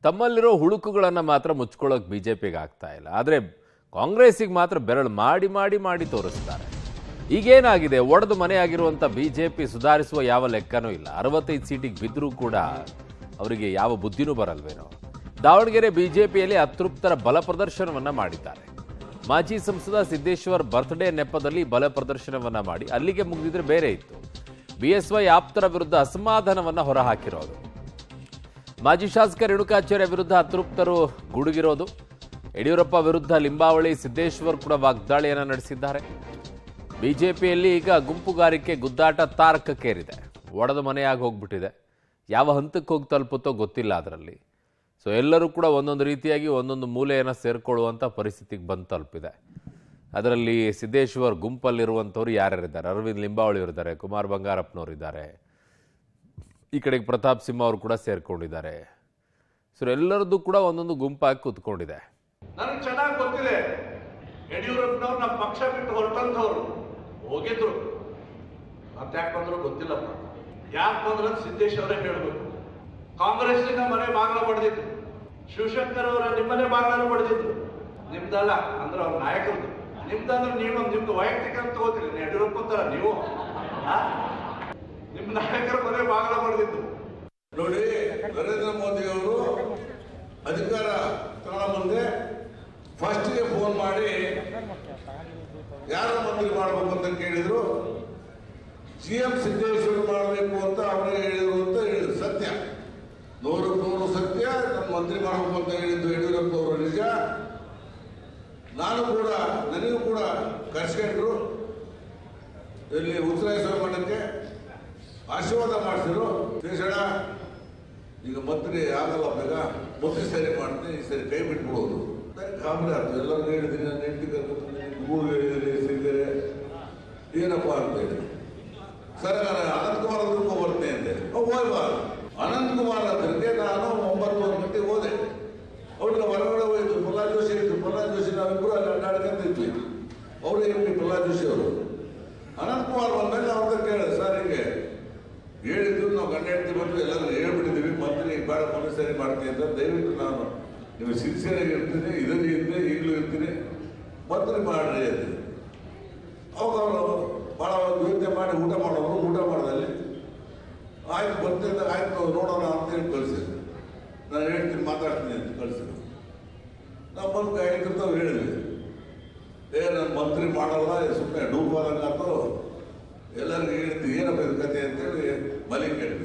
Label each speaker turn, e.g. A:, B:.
A: ತಮ್ಮಲ್ಲಿರೋ ಹುಳುಕುಗಳನ್ನು ಮಾತ್ರ ಮುಚ್ಕೊಳ್ಳೋಕೆ ಬಿಜೆಪಿಗೆ ಆಗ್ತಾ ಇಲ್ಲ. ಆದರೆ ಕಾಂಗ್ರೆಸ್ಸಿಗೆ ಮಾತ್ರ ಬೆರಳು ಮಾಡಿ ಮಾಡಿ ಮಾಡಿ ತೋರಿಸ್ತಾರೆ. ಈಗೇನಾಗಿದೆ, ಒಡೆದು ಮನೆಯಾಗಿರುವಂಥ ಬಿಜೆಪಿ ಸುಧಾರಿಸುವ ಯಾವ ಲೆಕ್ಕನೂ ಇಲ್ಲ. 65 ಸೀಟಿಗೆ ಬಿದ್ದರೂ ಕೂಡ ಅವರಿಗೆ ಯಾವ ಬುದ್ಧಿನೂ ಬರಲ್ವೇನೋ. ದಾವಣಗೆರೆ ಬಿಜೆಪಿಯಲ್ಲಿ ಅತೃಪ್ತರ ಬಲ ಪ್ರದರ್ಶನವನ್ನ ಮಾಡಿದ್ದಾರೆ. ಮಾಜಿ ಸಂಸದ ಸಿದ್ದೇಶ್ವರ್ ಬರ್ತ್ಡೇ ನೆಪದಲ್ಲಿ ಬಲ ಪ್ರದರ್ಶನವನ್ನ ಮಾಡಿ ಅಲ್ಲಿಗೆ ಮುಗಿದಿದ್ರೆ ಬೇರೆ ಇತ್ತು. ಬಿಎಸ್ವೈ ಆಪ್ತರ ವಿರುದ್ಧ ಅಸಮಾಧಾನವನ್ನ ಹೊರಹಾಕಿರೋದು. ಮಾಜಿ ಶಾಸಕ ರೇಣುಕಾಚಾರ್ಯ ವಿರುದ್ಧ ಅತೃಪ್ತರು ಗುಡುಗಿರೋದು. ಯಡಿಯೂರಪ್ಪ ವಿರುದ್ಧ ಲಿಂಬಾವಳಿ ಸಿದ್ದೇಶ್ವರ್ ಕೂಡ ವಾಗ್ದಾಳಿಯನ್ನು ನಡೆಸಿದ್ದಾರೆ. ಬಿಜೆಪಿಯಲ್ಲಿ ಈಗ ಗುಂಪುಗಾರಿಕೆ ಗುದ್ದಾಟ ತಾರಕಕ್ಕೇರಿದೆ. ಒಡೆದ ಮನೆಯಾಗಿ ಹೋಗ್ಬಿಟ್ಟಿದೆ. ಯಾವ ಹಂತಕ್ಕೆ ಹೋಗಿ ತಲುಪುತ್ತೋ ಗೊತ್ತಿಲ್ಲ ಅದರಲ್ಲಿ. ಸೊ ಎಲ್ಲರೂ ಕೂಡ ಒಂದೊಂದು ರೀತಿಯಾಗಿ ಒಂದೊಂದು ಮೂಲೆಯನ್ನು ಸೇರ್ಕೊಳ್ಳುವಂಥ ಪರಿಸ್ಥಿತಿಗೆ ಬಂದು ತಲುಪಿದೆ. ಅದರಲ್ಲಿ ಸಿದ್ದೇಶ್ವರ್ ಗುಂಪಲ್ಲಿರುವಂಥವ್ರು ಯಾರ್ಯಾರಿದ್ದಾರೆ? ಅರವಿಂದ್ ಲಿಂಬಾವಳಿ ಇದ್ದಾರೆ, ಕುಮಾರ್ ಬಂಗಾರಪ್ಪನವರು ಇದ್ದಾರೆ, ಈ ಕಡೆಗೆ ಪ್ರತಾಪ್ ಸಿಂಹ ಅವರು ಕೂಡ ಸೇರ್ಕೊಂಡಿದ್ದಾರೆ. ಸೊ ಎಲ್ಲರದ್ದು ಕೂಡ ಒಂದೊಂದು ಗುಂಪಾಗಿ ಕೂತ್ಕೊಂಡಿದೆ.
B: ನನಗೆ ಚೆನ್ನಾಗಿ ಗೊತ್ತಿದೆ, ಯಡಿಯೂರಪ್ಪನವ್ರು ನಮ್ಮ ಪಕ್ಷ ಬಿಟ್ಟು ಹೊರಟಂಥವ್ರು ಹೋಗಿದ್ರು. ಮತ್ತೆ ಯಾಕೆ ಬಂದ್ರು ಗೊತ್ತಿಲ್ಲಪ್ಪ. ಯಾಕೆ ಬಂದ್ರೆ ಸಿದ್ದೇಶ್ ಅವರೇ ಹೇಳಬೇಕು. ಕಾಂಗ್ರೆಸ್ಸಿನ ಮನೆ ಬಾಗಿಲ ಪಡೆದಿದ್ರು, ಶಿವಶಂಕರ್ ಅವರ ನಿಮ್ಮನೆ ಬಾಗಿಲನ್ನು ಪಡೆದಿದ್ರು. ನಿಮ್ದಲ್ಲ ಅಂದ್ರೆ ಅವ್ರ ನಾಯಕರದ್ದು. ನಿಮ್ದಂದ್ರೆ ನೀವು ನಿಮ್ದು ವೈಯಕ್ತಿಕ ಅಂತ ತಗೋತೀರಿ. ಯಡಿಯೂರಪ್ಪ ಅಂತಾರ ನೀವು, ನಿಮ್ಮ ನಾಯಕರ ಮನೆ ಬಾಗಿಲ ಪಡೆದಿದ್ದು
C: ನೋಡಿ. ನರೇಂದ್ರ ಮೋದಿ ಅವರು ಅಧಿಕಾರ ತಗೊಳ್ಳೋ ಮುಂದೆ ಫಸ್ಟ್ಗೆ ಫೋನ್ ಮಾಡಿ ಯಾರು ಮಂತ್ರಿ ಮಾಡಬೇಕು ಅಂತ ಕೇಳಿದ್ರು. ಸಿಎಂ ಸಿದ್ದೇಶ್ವರ್ ಮಾಡಬೇಕು ಅಂತ ಅವರೇ ಹೇಳಿದ್ರು ಅಂತ ಹೇಳಿದ್ರು. ಸತ್ಯ, 100% ಸತ್ಯ. ನಮ್ಮ ಮಂತ್ರಿ ಮಾಡಬೇಕು ಅಂತ ಹೇಳಿದ್ದು ಯಡಿಯೂರಪ್ಪ ಅವರು ನಿಜ. ನಾನು ಕೂಡ, ನನಗೂ ಕೂಡ ಕರ್ಸ್ಕೊಂಡ್ರು. ಇಲ್ಲಿ ಉತ್ತರಾಯಸ್ವಾಮಿ ಮಠಕ್ಕೆ ಆಶೀರ್ವಾದ ಮಾಡಿಸಿದ್ರು. ದೇಶಣ ಈಗ ಮಂತ್ರಿ ಆಗಲ್ಲ, ಬೇಗ ಮಂತ್ರಿ ಸರಿ ಮಾಡ್ತೀನಿ, ಈ ಸರಿ ಕೈ ಬಿಟ್ಬಿಡೋದು. ಗಾಬರಿ ಆಯ್ತು. ಎಲ್ಲರಿಗೂ ಹೇಳಿದ್ದೀನಿ, ನನ್ನ ಹೆಂಡತಿ ಕರ್ಕೊಂಡು ಊರು ಹೇಳಿದ್ದೀನಿ, ಸಿಗ್ತಾರೆ ಏನಪ್ಪ ಅಂತ ಹೇಳಿ. ಸರ್ ನಾನು ಅನಂತಕುಮಾರ್ ಹತ್ರಕ್ಕೂ ಬರ್ತೇನೆ ಅಂತೆ. ಹೋಗ್ಬಾರ್ದು. ಅನಂತಕುಮಾರ್ ಹತ್ರಕ್ಕೆ ನಾನು 9 ಗಂಟೆಗೆ ಹೋದೆ. ಅವ್ರಿಗೆ ಹೊರಗಡೆ ಹೋಯ್ತು. ಪ್ರಹ್ಲಾದ್ ಜೋಶಿ ಇತ್ತು. ಪ್ರಹ್ಲಾದ್ ಜೋಶಿ ನಾವಿಬ್ಬರು ಅಲ್ಲಿ ಅಡ್ಡಾಡ್ಕೊಂತಿದ್ವಿ. ಅವರು ಎಂ.ಪಿ. ಪ್ರಹ್ಲಾದ್ ಜೋಶಿ ಅವರು. ಅನಂತಕುಮಾರ್ ಬಂದಾಗ ಅವ್ರ ಕೇಳಿದೆ, ಸರ್ ಹಿಂಗೆ ಹೇಳಿದ್ರು, ನಾವು ಗಂಡ ಹೆಂಡತಿ ಬಂದು ಎಲ್ಲರೂ ಹೇಳ್ಬಿಟ್ಟಿದ್ದೀವಿ, ಮಂತ್ರಿ ಬೇಡ ಮಂತ್ರಿ ಸರಿ ಮಾಡ್ತೀನಿ ಅಂತ. ದಯವಿಟ್ಟು ನಾನು ನೀವು ಸಿನ್ಸಿಯರಾಗಿ ಇರ್ತೀನಿ, ಇದರಲ್ಲಿ ಇರ್ತೀನಿ, ಈಗಲೂ ಇರ್ತೀನಿ, ಮಂತ್ರಿ ಮಾಡ್ರಿ ಅಂತ. ಅವಾಗ ಅವರು ಭಾಳ ಯೋಚನೆ ಮಾಡಿ ಊಟ ಮಾಡೋರು. ಊಟ ಮಾಡೋದಲ್ಲಿ ಆಯ್ತು ಬರ್ತಿದ್ದ, ಆಯ್ತು ನೋಡೋಣ ಅಂತೇಳಿ ಕಳಿಸಿದ್ರು. ನಾನು ಹೇಳ್ತೀನಿ, ಮಾತಾಡ್ತೀನಿ ಅಂತ ಕಳಿಸಿದ್ರು. ನಾವು ಬಂದು ಹೇಳಿರ್ತಾವೆ ಹೇಳಿದ್ವಿ, ನಾನು ಮಂತ್ರಿ ಮಾಡಲ್ಲ, ಸುಮ್ಮನೆ ಡೂಬಾದಂಗಾತು, ಎಲ್ಲರಿಗೂ ಹೇಳಿದ್ವಿ ಏನಪ್ಪ ಇದು ಕತೆ ಅಂತೇಳಿ ಮಲಿಗೆ ಕೇಳಿದ್ವಿ.